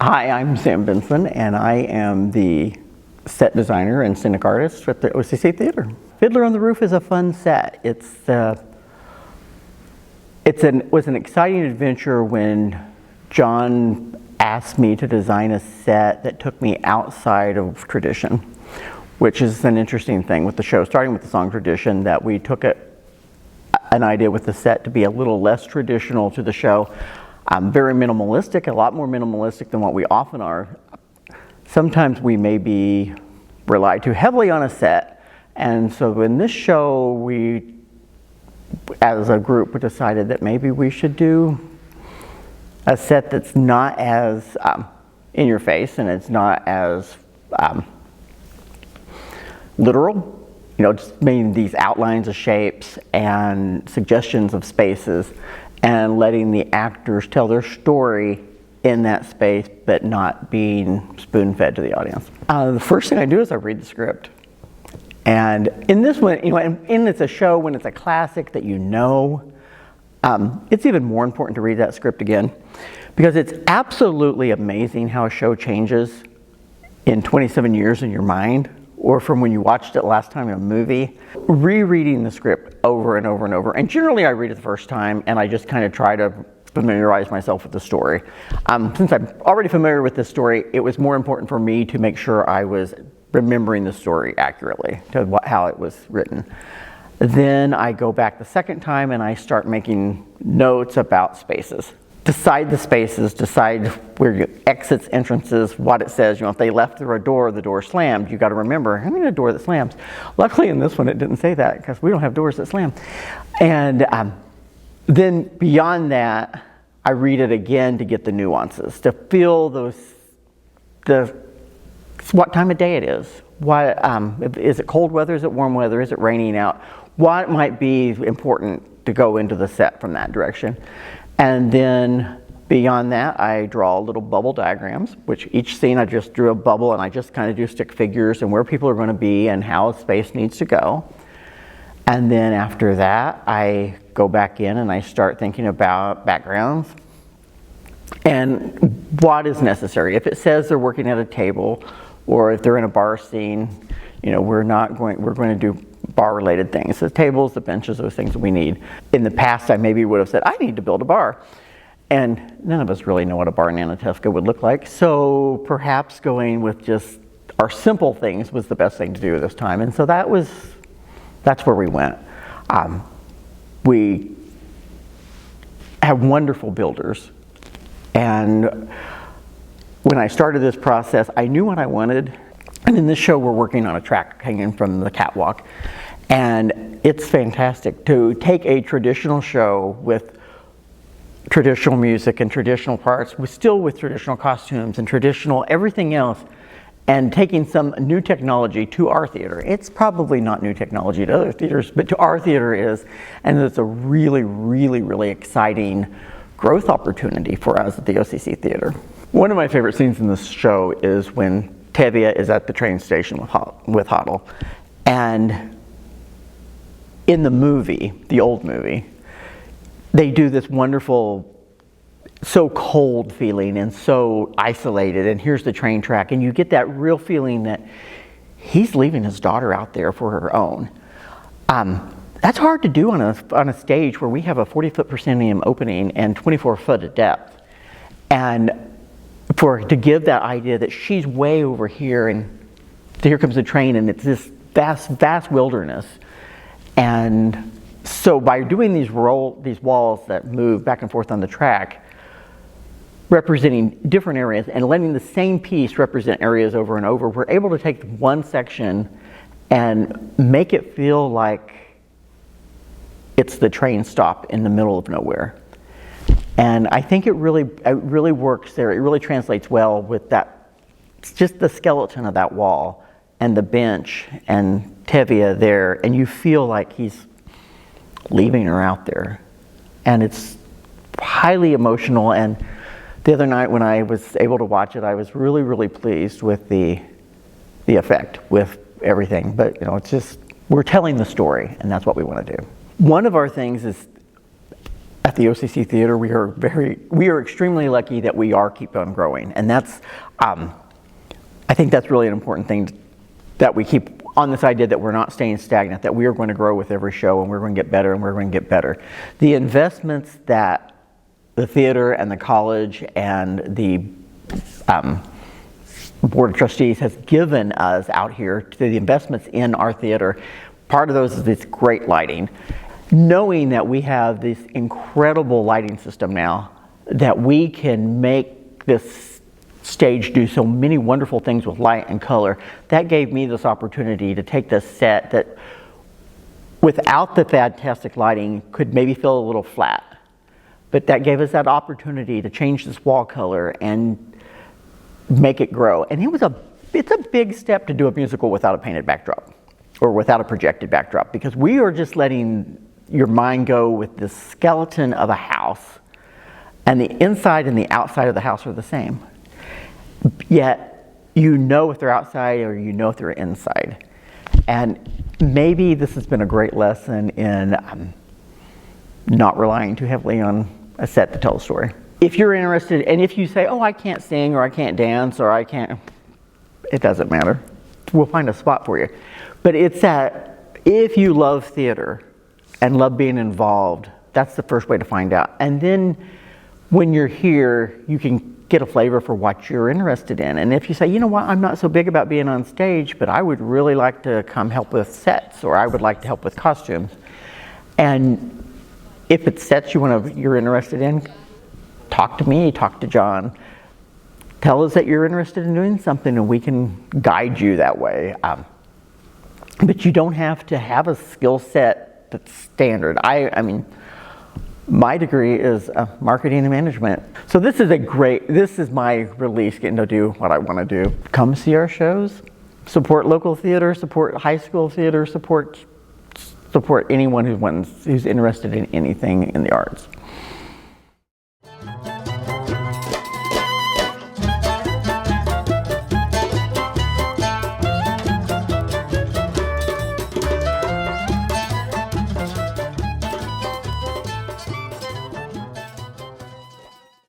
Hi, I'm Sam Benson, and I am the set designer and scenic artist at the OCC Theater. Fiddler on the Roof is a fun set. It was an exciting adventure when John asked me to design a set that took me outside of tradition, which is an interesting thing with the show, starting with the song tradition, that we took an idea with the set to be a little less traditional to the show. Very minimalistic, a lot more minimalistic than what we often are. Sometimes we may be relied too heavily on a set, and so in this show we, as a group, decided that maybe we should do a set that's not as in your face and it's not as literal. You know, just making these outlines of shapes and suggestions of spaces and letting the actors tell their story in that space, but not being spoon-fed to the audience. The first thing I do is I read the script. And in this one, you know, and it's a show when it's a classic that you know, it's even more important to read that script again, because it's absolutely amazing how a show changes in 27 years in your mind, or from when you watched it last time in a movie. Rereading the script over and over and over, and generally I read it the first time and I just kind of try to familiarize myself with the story. Since I'm already familiar with this story, it was more important for me to make sure I was remembering the story accurately to how it was written. Then I go back the second time and I start making notes about spaces. Decide the spaces, decide where your exits, entrances, what it says. You know, if they left through a door, the door slammed. You got to remember, I mean, a door that slams. Luckily in this one it didn't say that because we don't have doors that slam. And then beyond that, I read it again to get the nuances, to feel what time of day it is. What is it? Cold weather? Is it warm weather? Is it raining out? What might be important to go into the set from that direction? And then beyond that, I draw little bubble diagrams, which each scene I just drew a bubble and I just kind of do stick figures and where people are going to be and how space needs to go. And then after that, I go back in and I start thinking about backgrounds and what is necessary. If it says they're working at a table or if they're in a bar scene, you know, we're going to do bar-related things. The tables, the benches, those things that we need. In the past, I maybe would have said, I need to build a bar. And none of us really know what a bar in Anateska would look like. So perhaps going with just our simple things was the best thing to do this time. And so that's where we went. We have wonderful builders. And when I started this process, I knew what I wanted. And in this show, we're working on a track hanging from the catwalk. And it's fantastic to take a traditional show with traditional music and traditional parts, still with traditional costumes and traditional everything else, and taking some new technology to our theater. It's probably not new technology to other theaters, but to our theater is. And it's a really, really, really exciting growth opportunity for us at the OCC Theater. One of my favorite scenes in this show is when Tevye is at the train station with Hoddle. And in the movie, the old movie, they do this wonderful, so cold feeling and so isolated, and here's the train track, and you get that real feeling that he's leaving his daughter out there for her own. That's hard to do on a stage where we have a 40-foot proscenium opening and 24-foot of depth. And to give that idea that she's way over here and here comes the train and it's this vast, vast wilderness. And so by doing these walls that move back and forth on the track, representing different areas and letting the same piece represent areas over and over, we're able to take one section and make it feel like it's the train stop in the middle of nowhere. And I think it really works there. It really translates well with that, just the skeleton of that wall and the bench and Tevye there, and you feel like he's leaving her out there. And it's highly emotional, and the other night when I was able to watch it, I was really, really pleased with the effect, with everything. But you know, it's just, we're telling the story, and that's what we want to do. One of our things is at the OCC Theater, we are extremely lucky that we keep on growing, and that's I think that's really an important thing, that we keep on this idea that we're not staying stagnant, that we are going to grow with every show, and we're going to get better, and we're going to get better. The investments that the theater and the college and the Board of Trustees has given us out here, to the investments in our theater, part of those is this great lighting. Knowing that we have this incredible lighting system now, that we can make this stage do so many wonderful things with light and color, that gave me this opportunity to take this set that without the fantastic lighting could maybe feel a little flat, but that gave us that opportunity to change this wall color and make it grow. And it's a big step to do a musical without a painted backdrop or without a projected backdrop, because we are just letting your mind go with the skeleton of a house, and the inside and the outside of the house are the same. Yet, you know if they're outside or you know if they're inside. And maybe this has been a great lesson in not relying too heavily on a set to tell a story. If you're interested, and if you say, oh, I can't sing, or I can't dance, or I can't, it doesn't matter. We'll find a spot for you. But it's that if you love theater and love being involved, that's the first way to find out. And then when you're here, you can get a flavor for what you're interested in. And if you say, you know what, I'm not so big about being on stage, but I would really like to come help with sets, or I would like to help with costumes. And if it's sets you're interested in, talk to me, talk to John. Tell us that you're interested in doing something, and we can guide you that way. But you don't have to have a skill set that's standard. I mean, my degree is marketing and management. So this is my release, getting to do what I want to do. Come see our shows, support local theater, support high school theater, support anyone who's interested in anything in the arts.